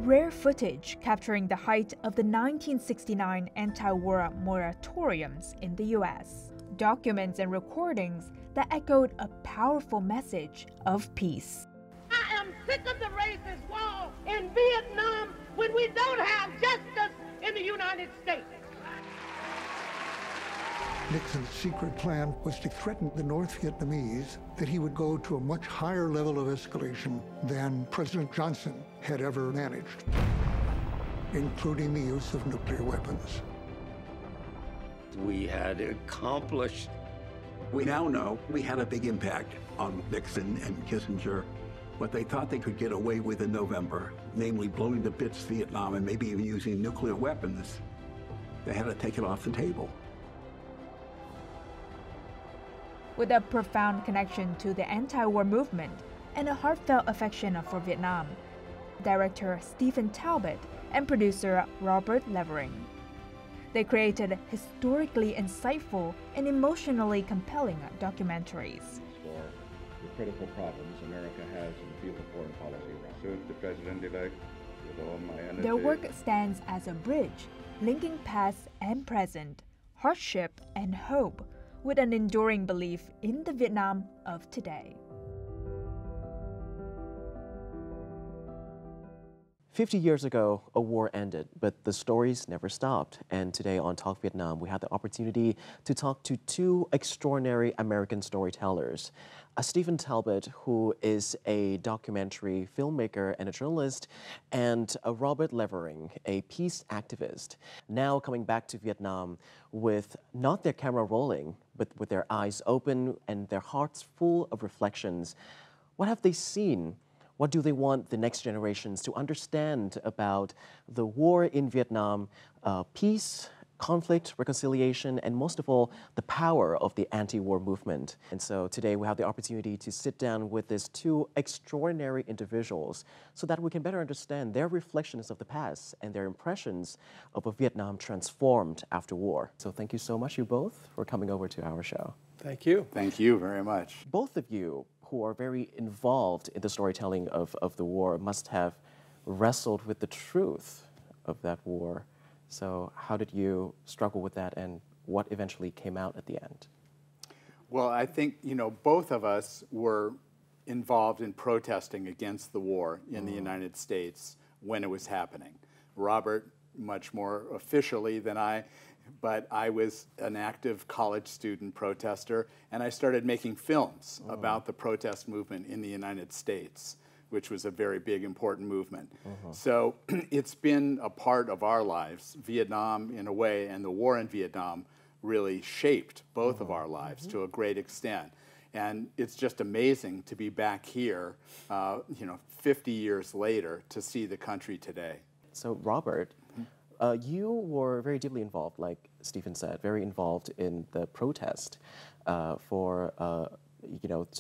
Rare footage capturing the height of the 1969 anti-war moratoriums in the US. Documents and recordings that echoed a powerful message of peace. I am sick of the racist war in Vietnam when we don't have justice in the United States. Nixon's secret plan was to threaten the North Vietnamese that he would go to a much higher level of escalation than President Johnson had ever managed, including the use of nuclear weapons. We had accomplished. We now know we had a big impact on Nixon and Kissinger. What they thought they could get away with in November, namely blowing to bits Vietnam and maybe even using nuclear weapons, they had to take it off the table. With a profound connection to the anti-war movement and a heartfelt affection for Vietnam, director Stephen Talbot and producer Robert Levering. They created historically insightful and emotionally compelling documentaries. For the critical problems America has in the field of foreign policy. Serve the President-elect with all my energy. Their work stands as a bridge, linking past and present, hardship and hope, with an enduring belief in the Vietnam of today. 50 years ago, a war ended, but the stories never stopped. And today on Talk Vietnam, we had the opportunity to talk to two extraordinary American storytellers. Stephen Talbot, who is a documentary filmmaker and a journalist, and Robert Levering, a peace activist, now coming back to Vietnam with not their camera rolling, but with their eyes open and their hearts full of reflections. What have they seen? What do they want the next generations to understand about the war in Vietnam, peace, conflict, reconciliation, and most of all, the power of the anti-war movement? And so today we have the opportunity to sit down with these two extraordinary individuals so that we can better understand their reflections of the past and their impressions of a Vietnam transformed after war. So thank you so much, you both, for coming over to our show. Thank you. Thank you very much. Both of you, who are very involved in the storytelling of the war, must have wrestled with the truth of that war. So how did you struggle with that, and what eventually came out at the end? Well, I think, both of us were involved in protesting against the war in the United States when it was happening. Robert, much more officially than I, but I was an active college student protester, and I started making films about the protest movement in the United States, which was a very big, important movement. So it's been a part of our lives. Vietnam, in a way, and the war in Vietnam really shaped both of our lives to a great extent. And it's just amazing to be back here, 50 years later, to see the country today. So Robert, you were very deeply involved, like Stephen said, very involved in the protest to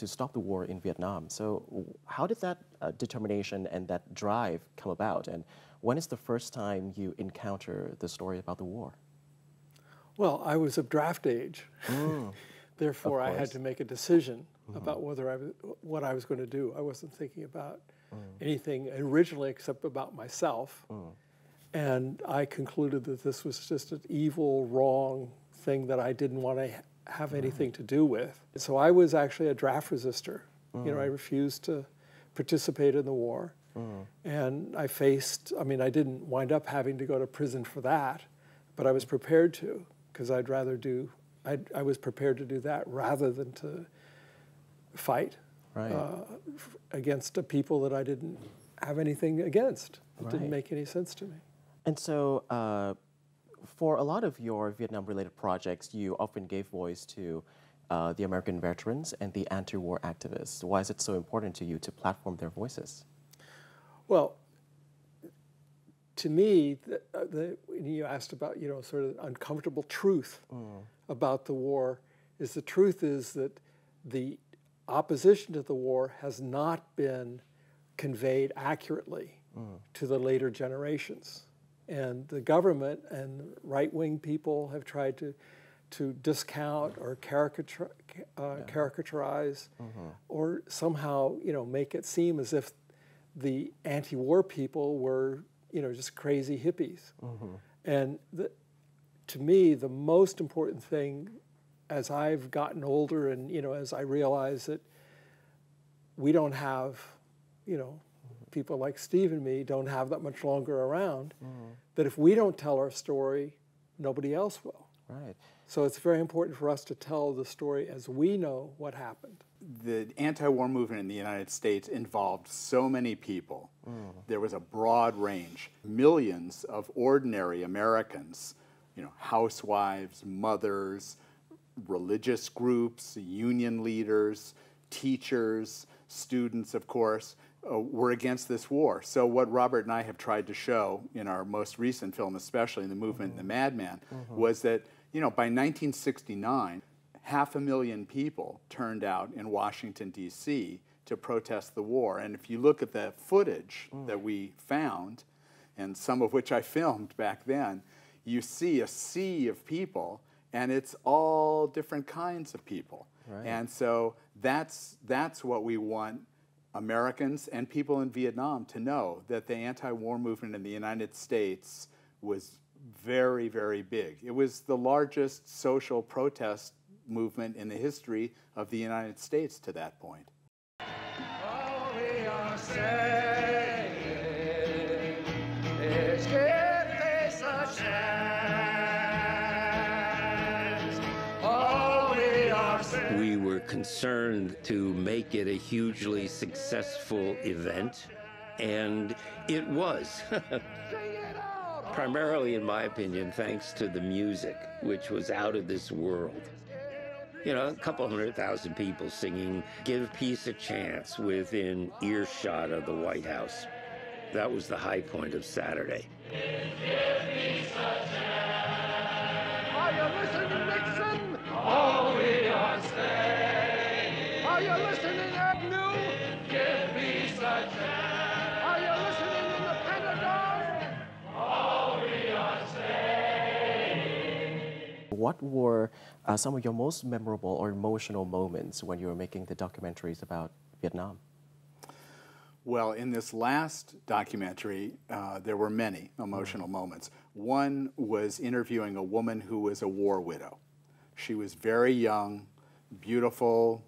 stop the war in Vietnam. So how did that determination and that drive come about? And when is the first time you encounter the story about the war? Well, I was of draft age. Therefore, I had to make a decision about what I was going to do. I wasn't thinking about anything originally except about myself. And I concluded that this was just an evil, wrong thing that I didn't want to have anything to do with. So I was actually a draft resistor. I refused to participate in the war. And I didn't wind up having to go to prison for that, but I was prepared to, because I was prepared to do that rather than to fight against a people that I didn't have anything against. It didn't make any sense to me. And so for a lot of your Vietnam-related projects, you often gave voice to the American veterans and the anti-war activists. Why is it so important to you to platform their voices? Well, to me, when you asked about, sort of uncomfortable truth about the war, the truth is that the opposition to the war has not been conveyed accurately to the later generations. And the government and right-wing people have tried to discount or caricaturize or somehow, make it seem as if the anti-war people were just crazy hippies. And to me, the most important thing as I've gotten older and, as I realize that we don't have, people like Steve and me don't have that much longer around, that if we don't tell our story, nobody else will. Right. So it's very important for us to tell the story as we know what happened. The anti-war movement in the United States involved so many people. There was a broad range. Millions of ordinary Americans, housewives, mothers, religious groups, union leaders, teachers, students, of course, were against this war. So what Robert and I have tried to show in our most recent film, especially in The Movement and the Madman, was that, by 1969, 500,000 people turned out in Washington, D.C. to protest the war. And if you look at the footage that we found, and some of which I filmed back then, you see a sea of people, and it's all different kinds of people. Right. And so that's what we want Americans and people in Vietnam to know, that the anti-war movement in the United States was very, very big. It was the largest social protest movement in the history of the United States to that point. All we are saying is give peace a chance. All we are saying. We were concerned to make it a hugely successful event, and it was. Primarily, in my opinion, thanks to the music, which was out of this world. A couple 100,000 people singing "Give Peace a Chance" within earshot of the White House. That was the high point of Saturday. Give peace a chance. Are you listening, Nixon? All we are saying. Are you listening, Agnew? Give peace a chance. Are you listening in the Pentagon? All we are saying. What were some of your most memorable or emotional moments when you were making the documentaries about Vietnam? Well, in this last documentary, there were many emotional moments. One was interviewing a woman who was a war widow. She was very young, beautiful,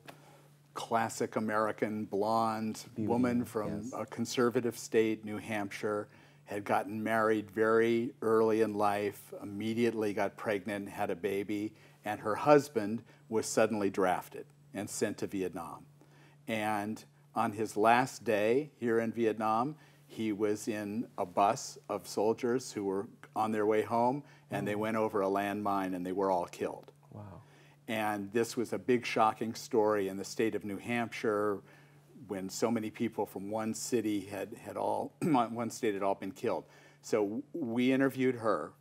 classic American, blonde woman from a conservative state, New Hampshire, had gotten married very early in life, immediately got pregnant, had a baby, and her husband was suddenly drafted and sent to Vietnam. And on his last day here in Vietnam, he was in a bus of soldiers who were on their way home, and they went over a landmine and they were all killed. Wow. And this was a big, shocking story in the state of New Hampshire, when so many people from one city had all been killed. So we interviewed her,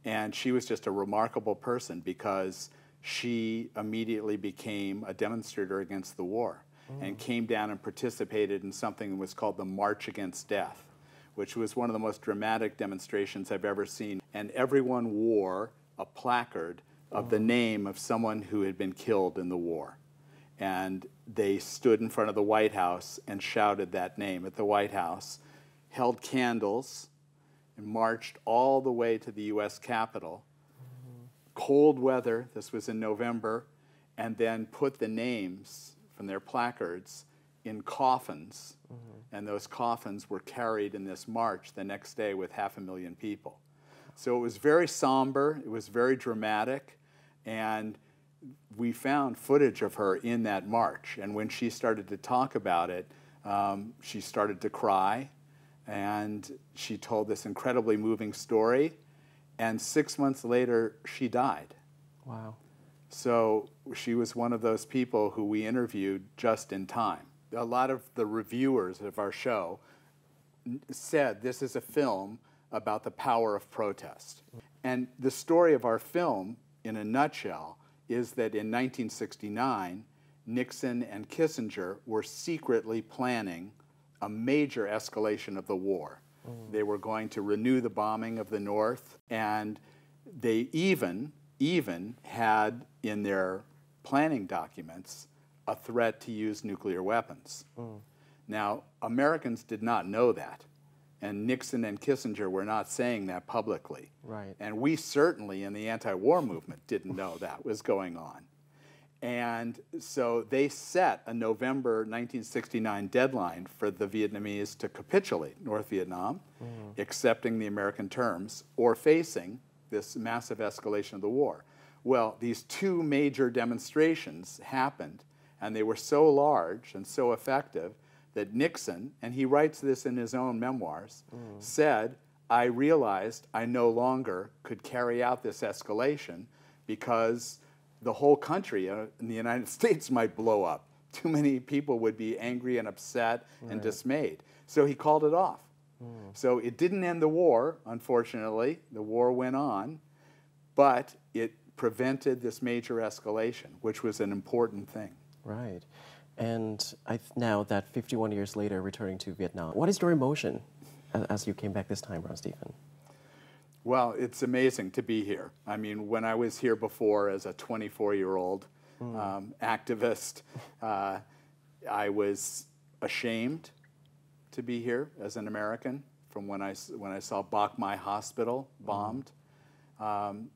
and she was just a remarkable person because she immediately became a demonstrator against the war and came down and participated in something that was called the March Against Death, which was one of the most dramatic demonstrations I've ever seen. And everyone wore a placard of the name of someone who had been killed in the war. And they stood in front of the White House and shouted that name at the White House, held candles, and marched all the way to the U.S. Capitol. Cold weather, this was in November, and then put the names from their placards in coffins, and those coffins were carried in this march the next day with 500,000 people. So it was very somber, it was very dramatic, and we found footage of her in that march. And when she started to talk about it, she started to cry, and she told this incredibly moving story, and 6 months later, she died. Wow. So she was one of those people who we interviewed just in time. A lot of the reviewers of our show said this is a film about the power of protest. And the story of our film, in a nutshell, is that in 1969, Nixon and Kissinger were secretly planning a major escalation of the war. They were going to renew the bombing of the North, and they even had in their planning documents a threat to use nuclear weapons. Now, Americans did not know that, And Nixon and Kissinger were not saying that publicly. Right. And we certainly in the anti-war movement didn't know that was going on. And so they set a November 1969 deadline for the Vietnamese to capitulate North Vietnam, accepting the American terms, or facing this massive escalation of the war. Well, these two major demonstrations happened, and they were so large and so effective that Nixon, and he writes this in his own memoirs, said, I realized I no longer could carry out this escalation because the whole country in the United States might blow up. Too many people would be angry and upset and dismayed. So he called it off. So it didn't end the war, unfortunately. The war went on, but it prevented this major escalation, which was an important thing. Right. And now that 51 years later, returning to Vietnam, what is your emotion as you came back this time around, Stephen? Well, it's amazing to be here. I mean, when I was here before as a 24-year-old activist, I was ashamed to be here as an American from when I saw Bach Mai Hospital bombed,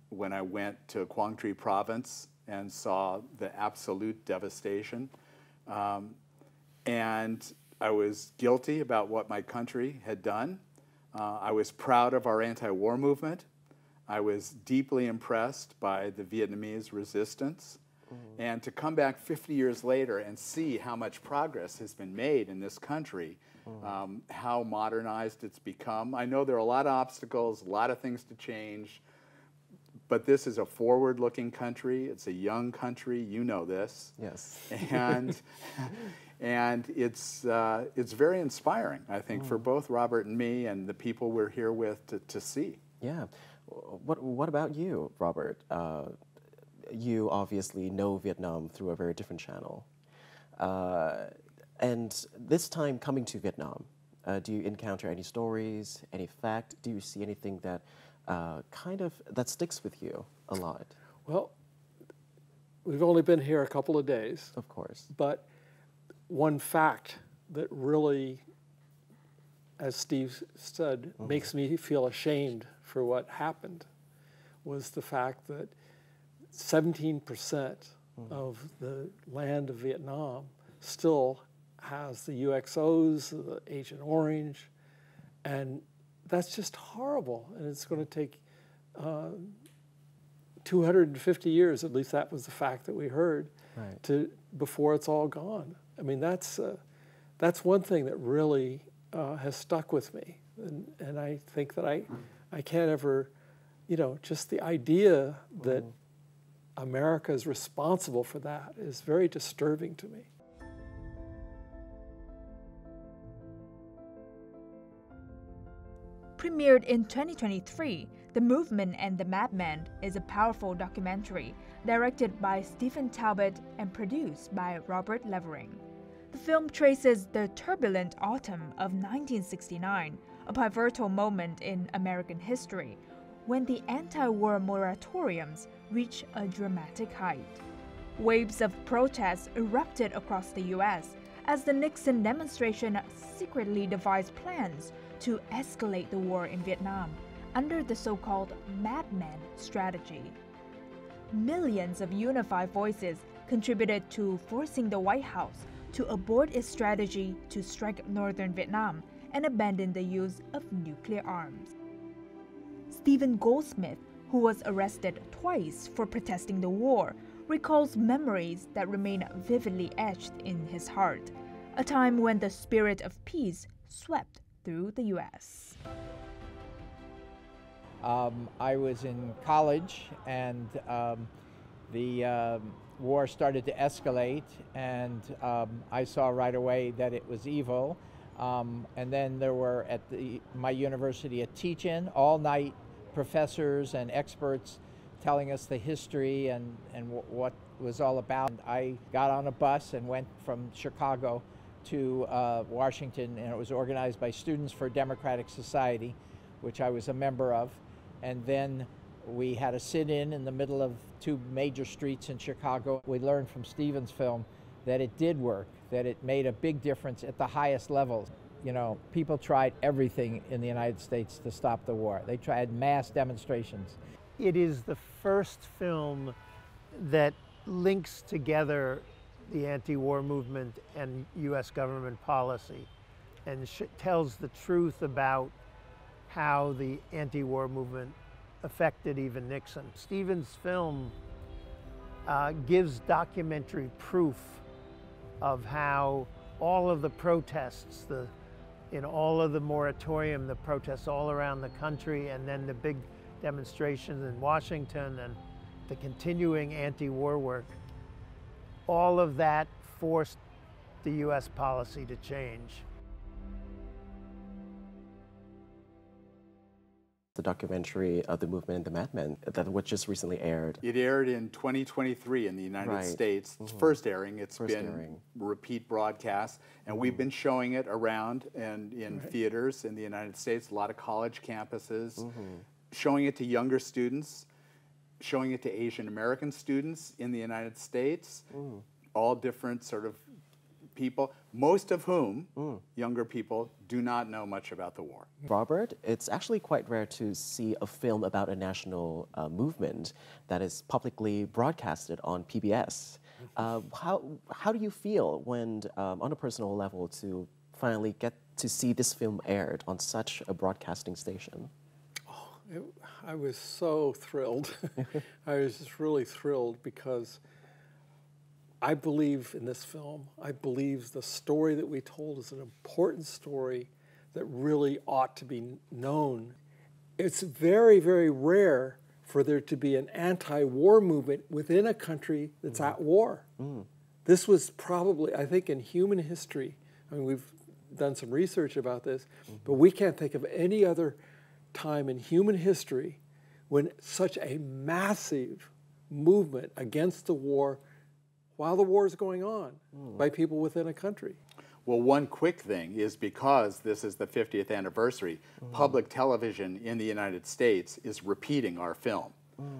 when I went to Quang Tri Province and saw the absolute devastation. And I was guilty about what my country had done. I was proud of our anti-war movement. I was deeply impressed by the Vietnamese resistance. And to come back 50 years later and see how much progress has been made in this country, how modernized it's become. I know there are a lot of obstacles, a lot of things to change, but this is a forward-looking country. It's a young country. You know this. Yes. And it's very inspiring, I think, for both Robert and me and the people we're here with to see. Yeah. What about you, Robert? You obviously know Vietnam through a very different channel. And this time coming to Vietnam, do you encounter any stories, any fact? Do you see anything that that sticks with you a lot? Well, we've only been here a couple of days. Of course. But one fact that really, as Steve said, makes me feel ashamed for what happened was the fact that 17% of the land of Vietnam still has the UXOs, the Agent Orange, and that's just horrible. And it's going to take 250 years, at least that was the fact that we heard, before it's all gone. I mean, that's one thing that really has stuck with me. And I think that I can't ever, just the idea that America is responsible for that is very disturbing to me. Premiered in 2023, The Movement and the Madman is a powerful documentary directed by Stephen Talbot and produced by Robert Levering. The film traces the turbulent autumn of 1969, a pivotal moment in American history, when the anti-war moratoriums reached a dramatic height. Waves of protests erupted across the U.S. as the Nixon administration secretly devised plans to escalate the war in Vietnam under the so-called Madman strategy. Millions of unified voices contributed to forcing the White House to abort its strategy to strike northern Vietnam and abandon the use of nuclear arms. Stephen Goldsmith, who was arrested twice for protesting the war, recalls memories that remain vividly etched in his heart, a time when the spirit of peace swept through the U.S. I was in college, and the war started to escalate, and I saw right away that it was evil. And then there were at my university a teach-in, all-night professors and experts telling us the history and what it was all about. I got on a bus and went from Chicago to Washington, and it was organized by Students for Democratic Society, which I was a member of. And then we had a sit-in the middle of two major streets in Chicago. We learned from Stephen's film that it did work, that it made a big difference at the highest levels. You know, people tried everything in the United States to stop the war. They tried mass demonstrations. It is the first film that links together the anti-war movement and U.S. government policy and tells the truth about how the anti-war movement affected even Nixon. Stevens' film gives documentary proof of how all of the protests, in all of the moratorium, the protests all around the country, and then the big demonstrations in Washington and the continuing anti-war work, all of that forced the U.S. policy to change. The documentary of the movement and the Madmen that just recently aired. It aired in 2023 in the United States. It's first airing. It's been repeat broadcast, and we've been showing it around and in theaters in the United States, a lot of college campuses, showing it to younger students, showing it to Asian American students in the United States, all different sort of people, most of whom, younger people, do not know much about the war. Robert, it's actually quite rare to see a film about a national movement that is publicly broadcasted on PBS. How do you feel when, on a personal level, to finally get to see this film aired on such a broadcasting station? I was so thrilled. I was just really thrilled because I believe in this film. I believe the story that we told is an important story that really ought to be known. It's very, very rare for there to be an anti-war movement within a country that's at war. This was probably, I think, in human history, I mean, we've done some research about this, but we can't think of any other time in human history when such a massive movement against the war while the war is going on by people within a country. Well, one quick thing is because this is the 50th anniversary, public television in the United States is repeating our film.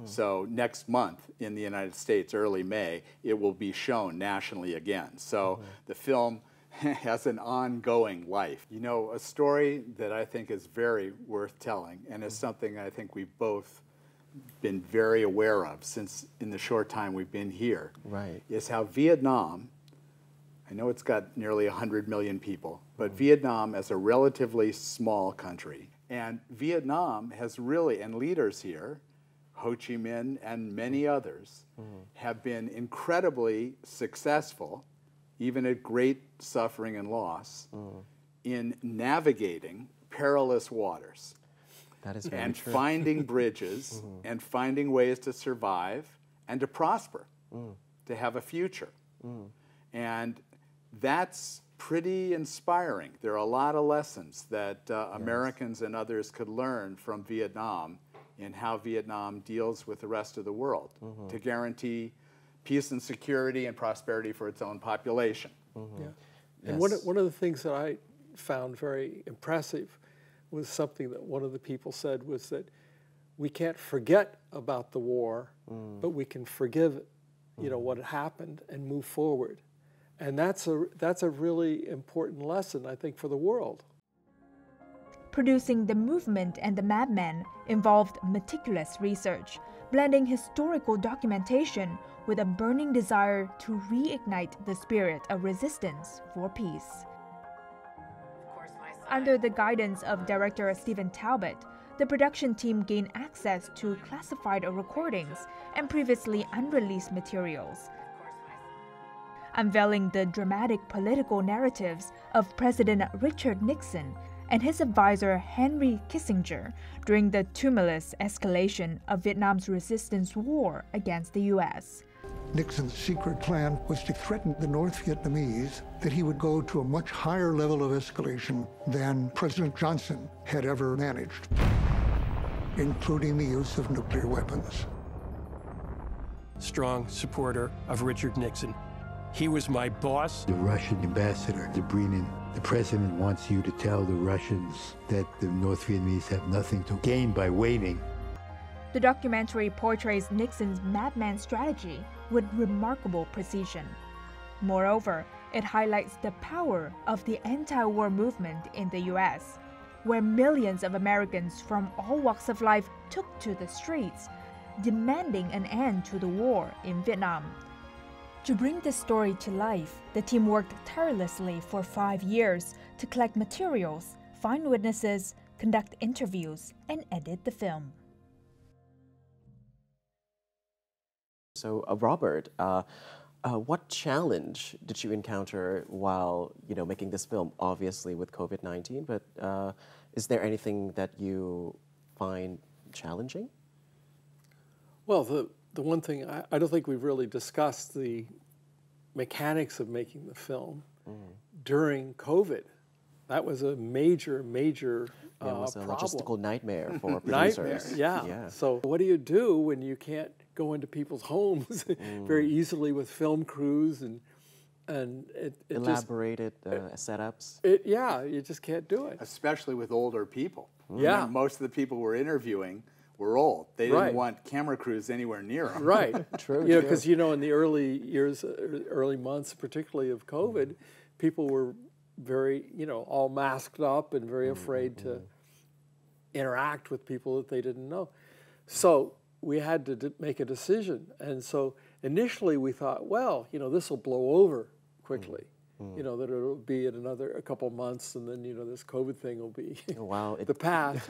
So next month in the United States, early May, it will be shown nationally again. So the film has an ongoing life. You know, a story that I think is very worth telling and is something I think we've both been very aware of since in the short time we've been here, is how Vietnam, I know it's got nearly 100 million people, but Vietnam as a relatively small country. And Vietnam has really, and leaders here, Ho Chi Minh and many others, have been incredibly successful, even at great suffering and loss, in navigating perilous waters. That is very and true. finding bridges and finding ways to survive and to prosper, to have a future. And that's pretty inspiring. There are a lot of lessons that Americans and others could learn from Vietnam in how Vietnam deals with the rest of the world to guarantee peace and security and prosperity for its own population. And one of the things that I found very impressive was something that one of the people said was that we can't forget about the war, but we can forgive it, you know, what happened and move forward. And that's a really important lesson, I think, for the world. Producing The Movement and the Madmen involved meticulous research, blending historical documentation with a burning desire to reignite the spirit of resistance for peace. Under the guidance of director Stephen Talbot, the production team gained access to classified recordings and previously unreleased materials, unveiling the dramatic political narratives of President Richard Nixon and his advisor Henry Kissinger during the tumultuous escalation of Vietnam's resistance war against the U.S. Nixon's secret plan was to threaten the North Vietnamese that he would go to a much higher level of escalation than President Johnson had ever managed, including the use of nuclear weapons. Strong supporter of Richard Nixon. He was my boss. The Russian ambassador, Dobrynin, the president wants you to tell the Russians that the North Vietnamese have nothing to gain by waiting. The documentary portrays Nixon's madman strategy with remarkable precision. Moreover, It highlights the power of the anti-war movement in the U.S., where millions of Americans from all walks of life took to the streets, demanding an end to the war in Vietnam. To bring this story to life, the team worked tirelessly for 5 years to collect materials, find witnesses, conduct interviews, and edit the film. So, Robert, what challenge did you encounter while making this film? Obviously, with COVID-19, but is there anything that you find challenging? Well, the one thing I don't think we've really discussed the mechanics of making the film during COVID. That was a major it was a problem. logistical nightmare for producers. Nightmare, yeah. So what do you do when you can't go into people's homes very easily with film crews and it elaborated setups? You just can't do it. Especially with older people. Yeah. Most of the people we're interviewing were old. They didn't want camera crews anywhere near them. Right. True. Because in the early years, early months, particularly of COVID, people were very, all masked up and very afraid to interact with people that they didn't know. So we had to make a decision. And so initially we thought, well, this will blow over quickly. That it'll be in a couple months, and then, this COVID thing will be the past.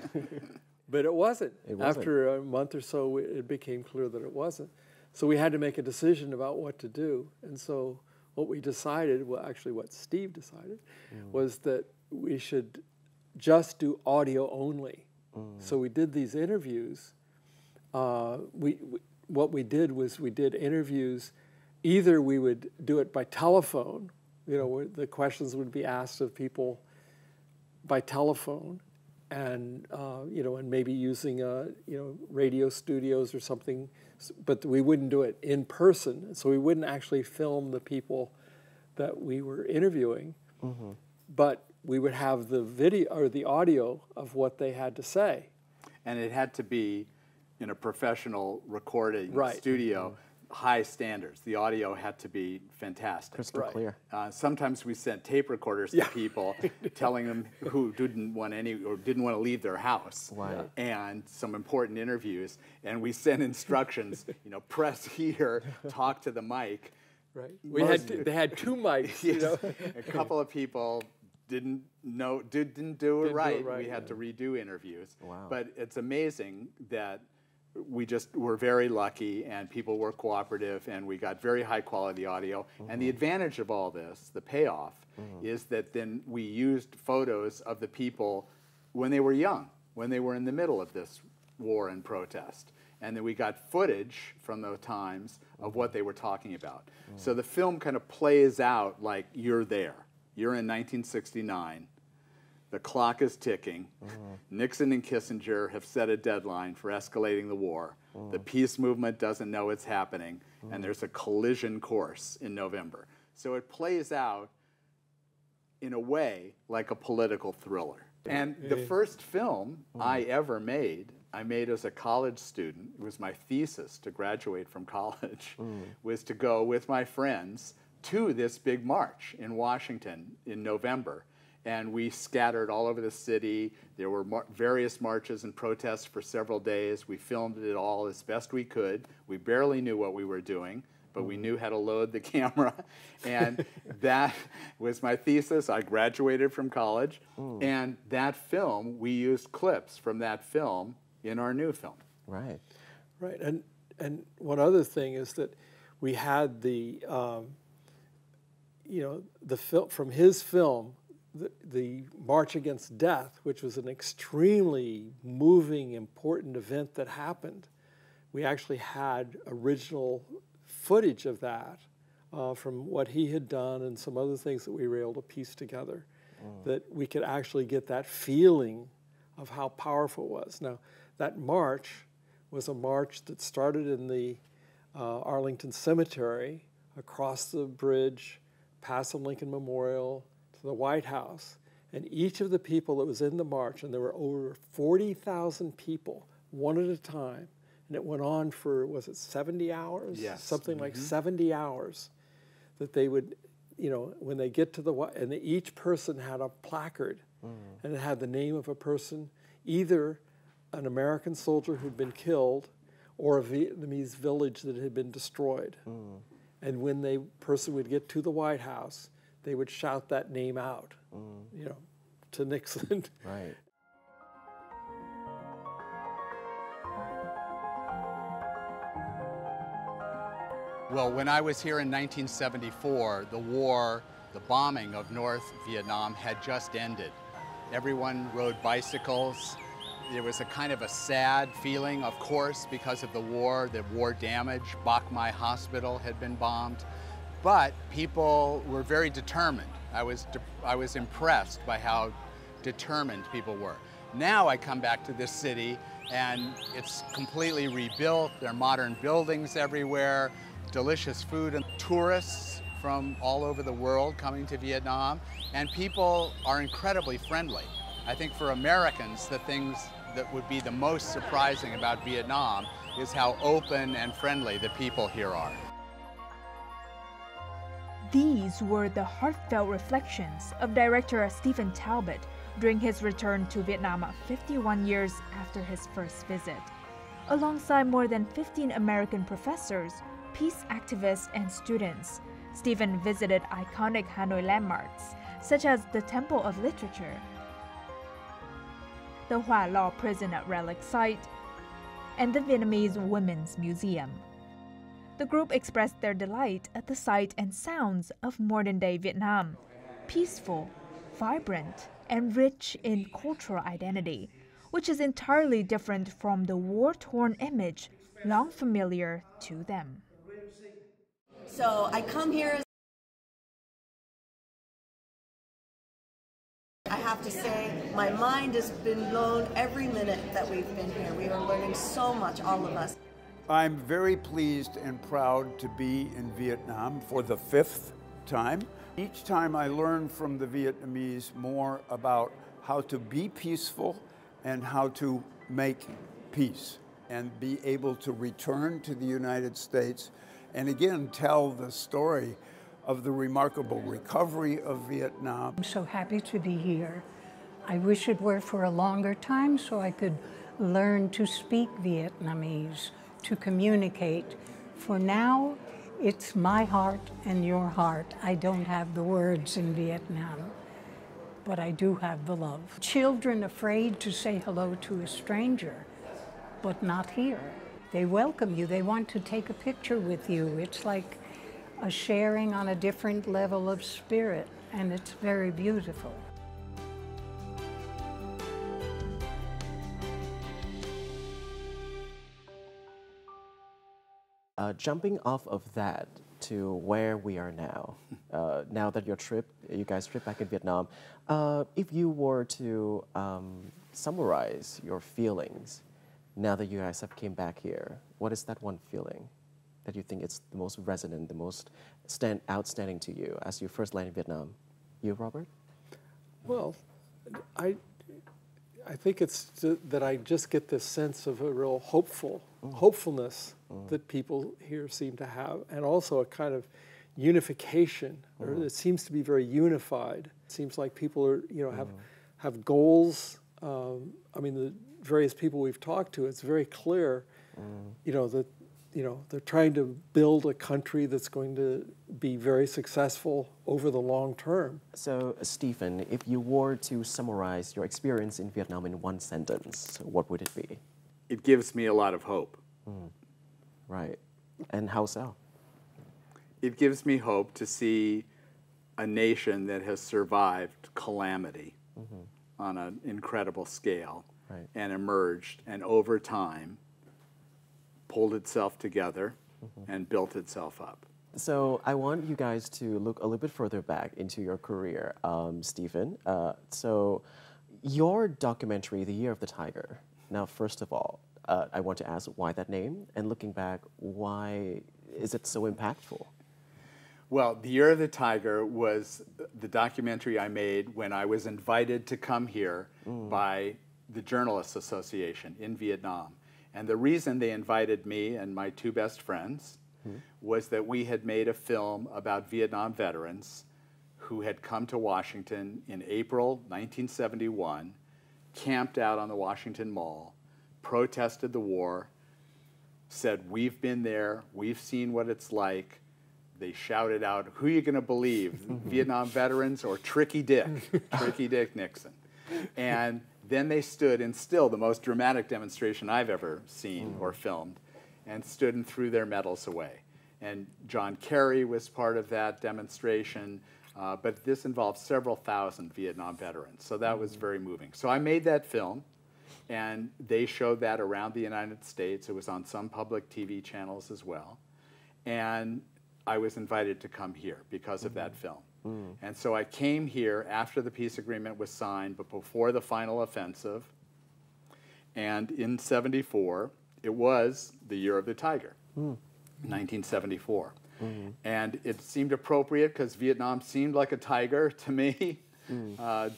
But it wasn't. After a month or so, it became clear that it wasn't. So we had to make a decision about what to do. And so what we decided, well, actually what Steve decided, was that we should just do audio only. So we did these interviews. What we did was we did interviews. Either we would do it by telephone, where the questions would be asked of people by telephone, and and maybe using radio studios or something, but we wouldn't do it in person. So we wouldn't actually film the people that we were interviewing, but we would have the video or the audio of what they had to say. And it had to be in a professional recording studio, high standards. The audio had to be fantastic. Crystal clear. Sometimes we sent tape recorders to people telling them who didn't want to leave their house, and some important interviews, and we sent instructions, press here, talk to the mic. Right. They had 2 mics. A couple of people didn't do it right. We had to redo interviews. Wow. But it's amazing that we just were very lucky, and people were cooperative, and we got very high quality audio. And the advantage of all this, the payoff, is that then we used photos of the people when they were young, when they were in the middle of this war and protest. And then we got footage from those times of what they were talking about. So the film kind of plays out like you're there. You're in 1969. The clock is ticking. Nixon and Kissinger have set a deadline for escalating the war. The peace movement doesn't know it's happening, and there's a collision course in November. So it plays out in a way like a political thriller. And the first film I ever made, I made as a college student. It was my thesis to graduate from college, was to go with my friends to this big march in Washington in November. And we scattered all over the city. There were various marches and protests for several days. We filmed it all as best we could. We barely knew what we were doing, but we knew how to load the camera. And that was my thesis. I graduated from college. And that film, we used clips from that film in our new film. Right. Right. And one other thing is that we had the film from his film, the March Against Death, which was an extremely moving, important event that happened. We actually had original footage of that from what he had done and some other things that we were able to piece together, that we could actually get that feeling of how powerful it was. Now, that march was a march that started in the Arlington Cemetery, across the bridge, past the Lincoln Memorial, to the White House. And each of the people that was in the march, and there were over 40,000 people, one at a time, and it went on for, was it 70 hours? Yes. Something like 70 hours, that they would you know, when they get to the, and each person had a placard, and it had the name of a person, either an American soldier who'd been killed or a Vietnamese village that had been destroyed. And when the person would get to the White House, they would shout that name out, you know, to Nixon. Right. Well, when I was here in 1974, the war, the bombing of North Vietnam had just ended. Everyone rode bicycles. There was a kind of a sad feeling, of course, because of the war damage. Bach Mai Hospital had been bombed. But people were very determined. I was impressed by how determined people were. Now I come back to this city and it's completely rebuilt. There are modern buildings everywhere, delicious food, and tourists from all over the world coming to Vietnam, and people are incredibly friendly. I think for Americans, the things that would be the most surprising about Vietnam is how open and friendly the people here are. These were the heartfelt reflections of director Stephen Talbot during his return to Vietnam 51 years after his first visit. Alongside more than 15 American professors, peace activists, and students, Stephen visited iconic Hanoi landmarks, such as the Temple of Literature, the Hoa Lo prison relic site, and the Vietnamese Women's Museum. The group expressed their delight at the sight and sounds of modern-day Vietnam, peaceful, vibrant, and rich in cultural identity, which is entirely different from the war-torn image long familiar to them. So I come here, I have to say, my mind has been blown every minute that we've been here. We are learning so much, all of us. I'm very pleased and proud to be in Vietnam for the 5th time. Each time I learn from the Vietnamese more about how to be peaceful and how to make peace and be able to return to the United States and again tell the story of the remarkable recovery of Vietnam. I'm so happy to be here. I wish it were for a longer time so I could learn to speak Vietnamese, to communicate. For now, it's my heart and your heart. I don't have the words in Vietnam, but I do have the love. Children afraid to say hello to a stranger, but not here. They welcome you. They want to take a picture with you. It's like a sharing on a different level of spirit, and it's very beautiful. Jumping off of that to where we are now, now that you guys trip back in Vietnam, if you were to summarize your feelings now that you guys have came back here, what is that one feeling that you think is the most resonant, the most outstanding to you as you first landed in Vietnam? You, Robert? Well, I think it's that I just get this sense of a real hopefulness that people here seem to have, and also a kind of unification, or it seems to be very unified. It seems like people are, have goals. I mean, the various people we've talked to, it's very clear, that they're trying to build a country that's going to be very successful over the long term. So, Stephen, if you were to summarize your experience in Vietnam in one sentence, what would it be? It gives me a lot of hope. Right. And how so? It gives me hope to see a nation that has survived calamity on an incredible scale and emerged, and over time pulled itself together and built itself up. So I want you guys to look a little bit further back into your career, Stephen. So your documentary, The Year of the Tiger. Now, first of all, I want to ask why that name, and looking back, why is it so impactful? Well, The Year of the Tiger was the documentary I made when I was invited to come here by the Journalists Association in Vietnam. And the reason they invited me and my two best friends was that we had made a film about Vietnam veterans who had come to Washington in April 1971, camped out on the Washington Mall, protested the war, said, "We've been there, we've seen what it's like." They shouted out, "Who are you going to believe, Vietnam veterans or Tricky Dick, Tricky Dick Nixon?" And then they stood in still the most dramatic demonstration I've ever seen or filmed, and stood and threw their medals away. And John Kerry was part of that demonstration, but this involved several thousand Vietnam veterans, so that was very moving. So I made that film, and they showed that around the United States. It was on some public TV channels as well. And I was invited to come here because of that film. And so I came here after the peace agreement was signed, but before the final offensive. And in '74, it was the Year of the Tiger, 1974. And it seemed appropriate because Vietnam seemed like a tiger to me,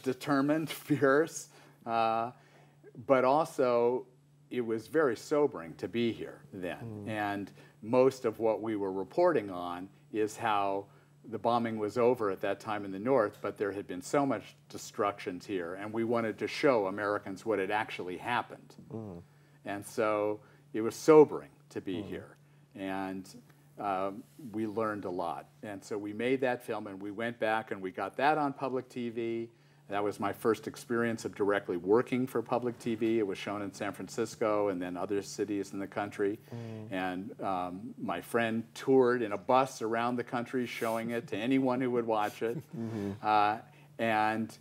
determined, fierce, but also it was very sobering to be here then. And most of what we were reporting on is how the bombing was over at that time in the North, but there had been so much destruction here, and we wanted to show Americans what had actually happened. And so it was sobering to be here, and we learned a lot. And so we made that film, and we went back and we got that on public TV. That was my first experience of directly working for public TV. It was shown in San Francisco and then other cities in the country. And my friend toured in a bus around the country showing it to anyone who would watch it. And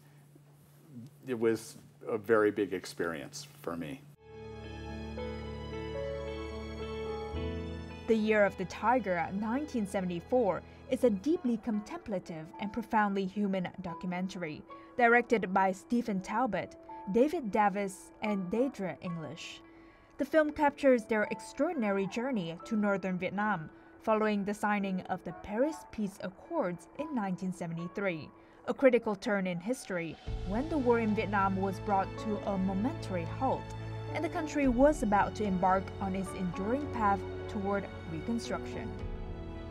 it was a very big experience for me. The Year of the Tiger, 1974, is a deeply contemplative and profoundly human documentary, directed by Stephen Talbot, David Davis, and Deidre English. The film captures their extraordinary journey to northern Vietnam following the signing of the Paris Peace Accords in 1973, a critical turn in history when the war in Vietnam was brought to a momentary halt, and the country was about to embark on its enduring path toward reconstruction.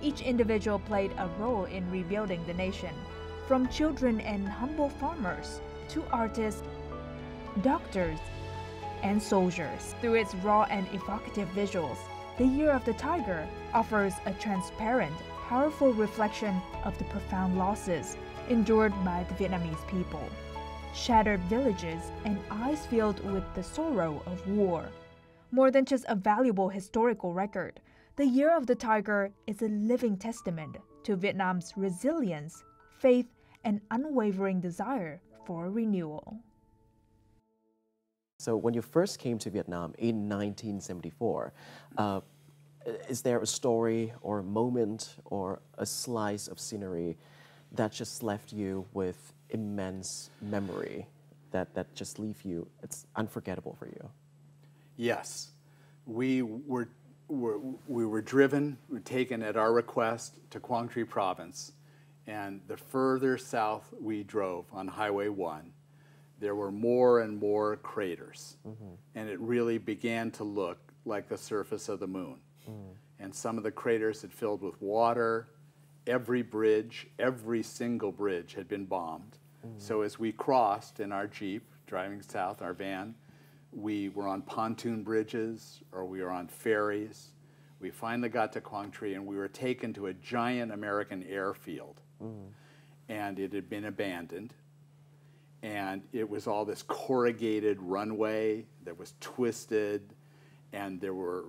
Each individual played a role in rebuilding the nation, from children and humble farmers to artists, doctors, and soldiers. Through its raw and evocative visuals, The Year of the Tiger offers a transparent, powerful reflection of the profound losses endured by the Vietnamese people. Shattered villages and eyes filled with the sorrow of war. More than just a valuable historical record, The Year of the Tiger is a living testament to Vietnam's resilience, faith, and unwavering desire for renewal. So when you first came to Vietnam in 1974, is there a story or a moment or a slice of scenery that just left you with immense memory, that just leave you, it's unforgettable for you? Yes. We were driven, we were taken at our request to Quang Tri Province, and the further south we drove on Highway 1, there were more and more craters, and it really began to look like the surface of the moon. And some of the craters had filled with water. Every bridge, every single bridge had been bombed. So as we crossed in our Jeep, driving south, our van, we were on pontoon bridges or we were on ferries. We finally got to Quang Tri and we were taken to a giant American airfield. And it had been abandoned. And it was all this corrugated runway that was twisted, and there were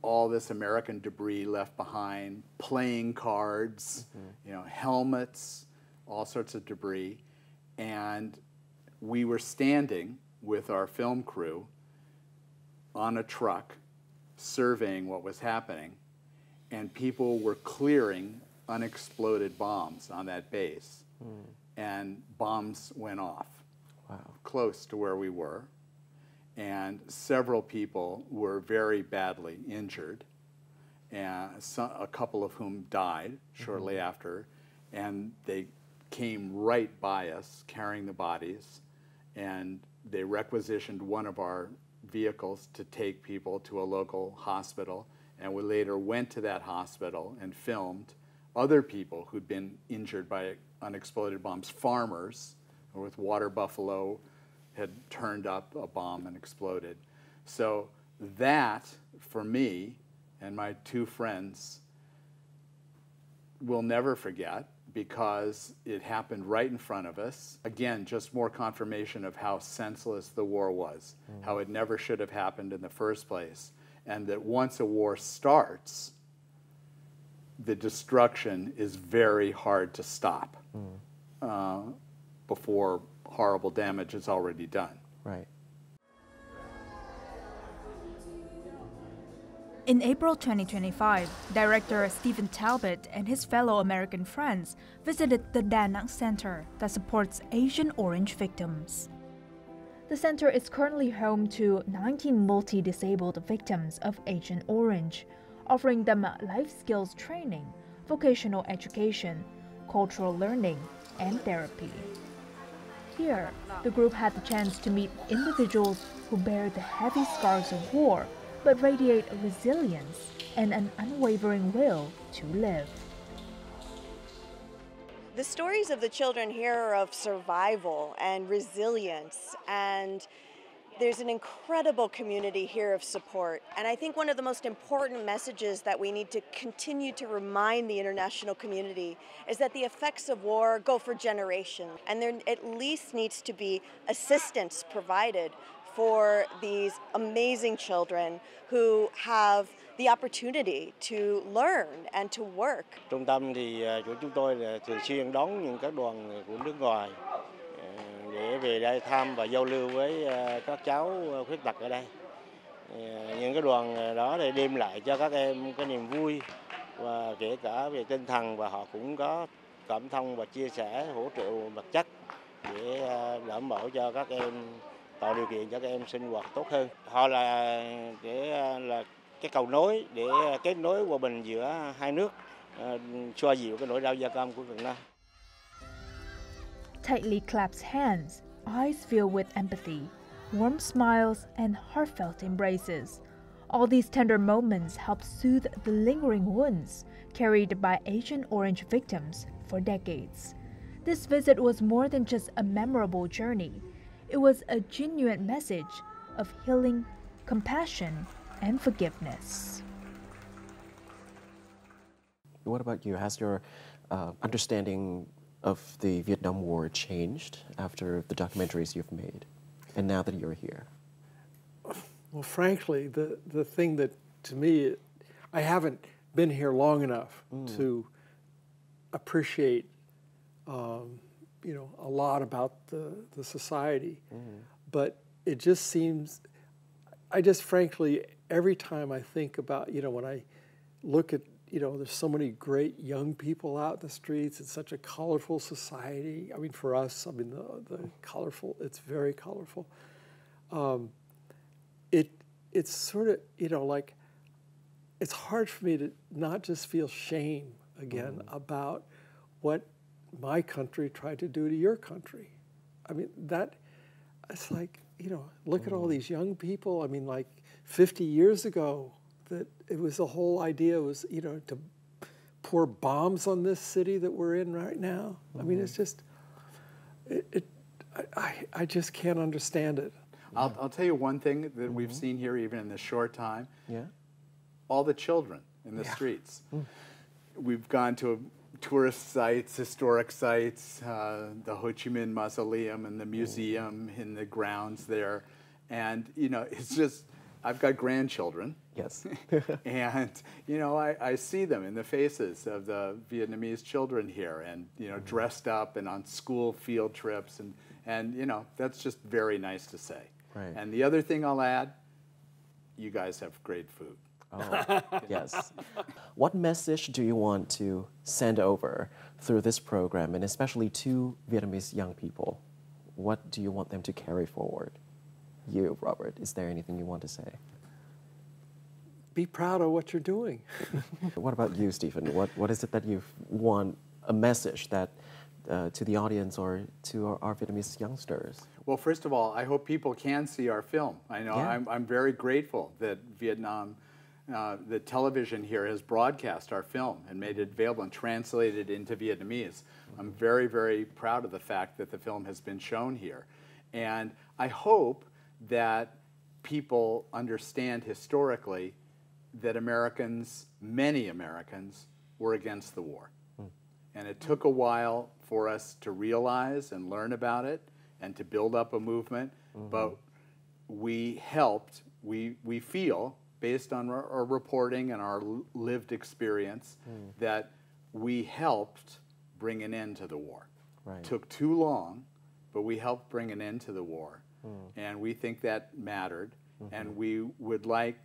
all this American debris left behind, playing cards, you know, helmets, all sorts of debris. And we were standing with our film crew on a truck surveying what was happening, and people were clearing unexploded bombs on that base. And bombs went off close to where we were. And several people were very badly injured, and a couple of whom died shortly after. And they came right by us carrying the bodies, and they requisitioned one of our vehicles to take people to a local hospital. And we later went to that hospital and filmed other people who'd been injured by unexploded bombs. Farmers with water buffalo had turned up a bomb and exploded. So that, for me and my two friends, we'll never forget, because it happened right in front of us. Again, just more confirmation of how senseless the war was, how it never should have happened in the first place, and that once a war starts, the destruction is very hard to stop before horrible damage is already done. Right. In April 2025, director Stephen Talbot and his fellow American friends visited the Da Nang Center that supports Agent Orange victims. The center is currently home to 19 multi-disabled victims of Agent Orange, offering them life skills training, vocational education, cultural learning, and therapy. Here, the group had the chance to meet individuals who bear the heavy scars of war but radiate resilience and an unwavering will to live. The stories of the children here are of survival and resilience, and there's an incredible community here of support. And I think one of the most important messages that we need to continue to remind the international community is that the effects of war go for generations, and there at least needs to be assistance provided for these amazing children who have the opportunity to learn and to work. Trung tâm thì của chúng tôi là thường xuyên đón những các đoàn của nước ngoài để về đây thăm và giao lưu với các cháu khuyết tật ở đây. Những cái đoàn đó để đem lại cho các em cái niềm vui và kể cả về tinh thần, và họ cũng có cảm thông và chia sẻ hỗ trợ vật chất để đảm bảo cho các em, tạo điều kiện cho các em sinh hoạt tốt hơn. Họ là cái cầu nối để kết nối hòa bình giữa hai nước, xoa dịu cái nỗi đau da cam của Việt Nam. Tightly clasped hands, eyes filled with empathy, warm smiles, and heartfelt embraces. All these tender moments help soothe the lingering wounds carried by Agent Orange victims for decades. This visit was more than just a memorable journey. It was a genuine message of healing, compassion, and forgiveness. What about you? Has your understanding of the Vietnam War changed after the documentaries you've made, and now that you're here? Well, frankly, the thing that, to me, I haven't been here long enough to appreciate a lot about the society. But it just seems, frankly, every time I think about, when I look at, there's so many great young people out in the streets. It's such a colorful society. I mean, for us, the colorful, it's very colorful. It's sort of, like, it's hard for me to not just feel shame again about what my country tried to do to your country. I mean, it's like, look at all these young people. I mean, like 50 years ago, that it was the whole idea was, to pour bombs on this city that we're in right now. I mean, it's just, I just can't understand it. I'll tell you one thing that we've seen here, even in this short time. Yeah. All the children in the streets. We've gone to tourist sites, historic sites, the Ho Chi Minh Mausoleum and the museum in the grounds there. And, it's just, I've got grandchildren. Yes. And, I see them in the faces of the Vietnamese children here and, dressed up and on school field trips. And that's just very nice to say. Right. And the other thing I'll add, you guys have great food. Oh, yes. What message do you want to send over through this program, and especially to Vietnamese young people? What do you want them to carry forward? You, Robert, is there anything you want to say? Be proud of what you're doing. What about you, Stephen? What is it that you want a message that to the audience or to our Vietnamese youngsters? Well, first of all, I hope people can see our film. I know I'm very grateful that Vietnam the television here has broadcast our film and made it available and translated it into Vietnamese. I'm very, very proud of the fact that the film has been shown here. And I hope that people understand historically that Americans, many Americans, were against the war. And it took a while for us to realize and learn about it and to build up a movement, but we helped, we feel, based on our reporting and our lived experience, that we helped bring an end to the war. Right. Took too long, but we helped bring an end to the war. And we think that mattered. And we would like,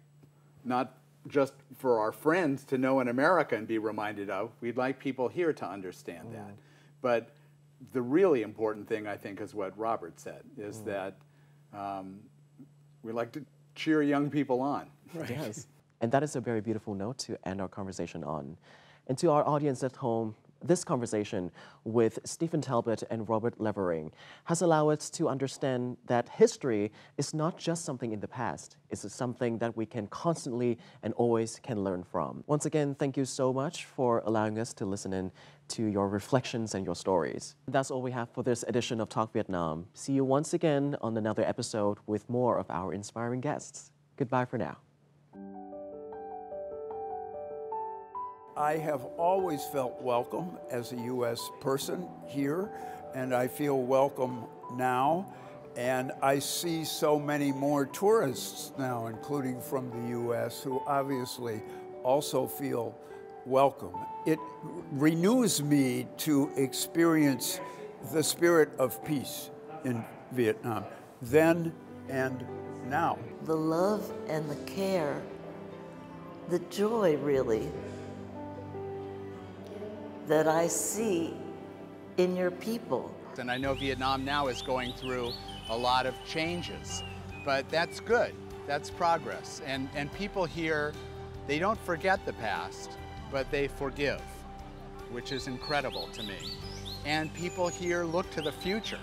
not just for our friends to know in America and be reminded of, we'd like people here to understand that. But the really important thing, I think, is what Robert said, is that we like to cheer young people on. Right. Yes. And that is a very beautiful note to end our conversation on. And to our audience at home, this conversation with Stephen Talbot and Robert Levering has allowed us to understand that history is not just something in the past. It's something that we can constantly and always can learn from. Once again, thank you so much for allowing us to listen in to your reflections and your stories. That's all we have for this edition of Talk Vietnam. See you once again on another episode with more of our inspiring guests. Goodbye for now. I have always felt welcome as a U.S. person here, and I feel welcome now. And I see so many more tourists now, including from the U.S., who obviously also feel welcome. It renews me to experience the spirit of peace in Vietnam, then and now. The love and the care, the joy, really, that I see in your people. And I know Vietnam now is going through a lot of changes, but that's good. That's progress. And people here, they don't forget the past, but they forgive, which is incredible to me. And people here look to the future.